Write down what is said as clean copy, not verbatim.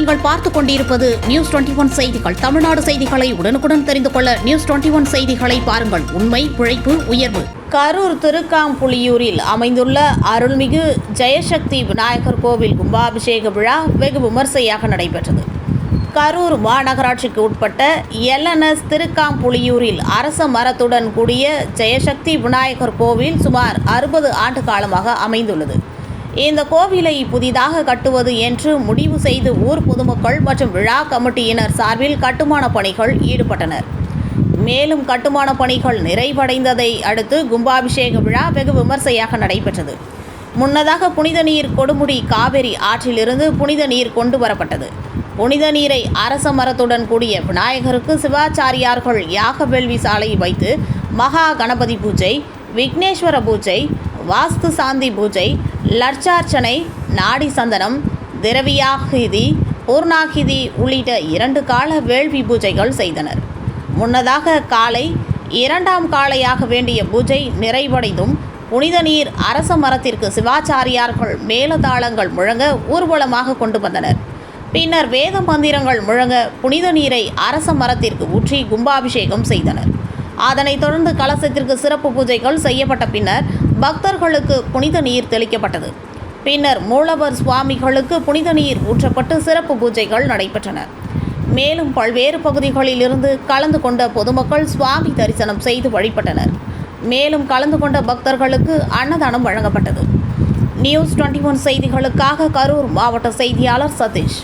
நீங்கள் பார்த்துக் கொண்டிருப்பது நியூஸ் 21 செய்திகள். தமிழ்நாடு செய்திகளை உடனுக்குடன் தெரிந்து கொள்ள நியூஸ் 21 செய்திகளை பாருங்கள். உண்மை, உழைப்பு, உயர்வு. கரூர் திருக்காம்புலியூரில் அமைந்துள்ள அருள்மிகு ஜெயசக்தி விநாயகர் கோவில் கும்பாபிஷேக விழா வெகு விமர்சையாக நடைபெற்றது. கரூர் மாநகராட்சிக்கு உட்பட்ட எல்என்எஸ் திருக்காம்புலியூரில் அரச மரத்துடன் கூடிய ஜெயசக்தி விநாயகர் கோவில் சுமார் 60 ஆண்டு காலமாக அமைந்துள்ளது. இந்த கோவிலை புதிதாக கட்டுவது என்று முடிவு செய்து ஊர் பொதுமக்கள் மற்றும் விழா கமிட்டியினர் சார்பில் கட்டுமான பணிகள் ஈடுபட்டனர். மேலும் கட்டுமான பணிகள் நிறைவடைந்ததை அடுத்து கும்பாபிஷேக விழா வெகு விமர்சையாக நடைபெற்றது. முன்னதாக புனித நீர் கொடுமுடி காவிரி ஆற்றிலிருந்து புனித நீர் கொண்டு வரப்பட்டது. புனித நீரை அரச மரத்துடன் கூடிய விநாயகருக்கு சிவாச்சாரியார்கள் யாக வேள்வி சாலையை வைத்து மகா கணபதி பூஜை, விக்னேஸ்வர பூஜை, வாஸ்து சாந்தி பூஜை, லட்சார்ச்சனை, நாடி சந்தனம், திரவியாகிதி, பூர்ணாகிதி உள்ளிட்ட 2 கால வேள்வி பூஜைகள் செய்தனர். முன்னதாக காலை 2ஆம் காலையாக வேண்டிய பூஜை நிறைவடைந்தும் புனித நீர் அரச மரத்திற்கு சிவாச்சாரியார்கள் மேலதாளங்கள் முழங்க ஊர்வலமாக கொண்டு வந்தனர். பின்னர் வேத மந்திரங்கள் முழங்க புனித நீரை அரச மரத்திற்கு ஊற்றி கும்பாபிஷேகம் செய்தனர். அதனைத் தொடர்ந்து கலசத்திற்கு சிறப்பு பூஜைகள் செய்யப்பட்ட பின்னர் பக்தர்களுக்கு புனித நீர் தெளிக்கப்பட்டது. பின்னர் மூலவர் சுவாமிகளுக்கு புனித நீர் ஊற்றப்பட்டு சிறப்பு பூஜைகள் நடைபெற்றன. மேலும் பல்வேறு பகுதிகளில் இருந்து கலந்து கொண்ட பொதுமக்கள் சுவாமி தரிசனம் செய்து வழிபட்டனர். மேலும் கலந்து கொண்ட பக்தர்களுக்கு அன்னதானம் வழங்கப்பட்டது. நியூஸ் 21 செய்திகளுக்காக கரூர் மாவட்ட செய்தியாளர் சதீஷ்.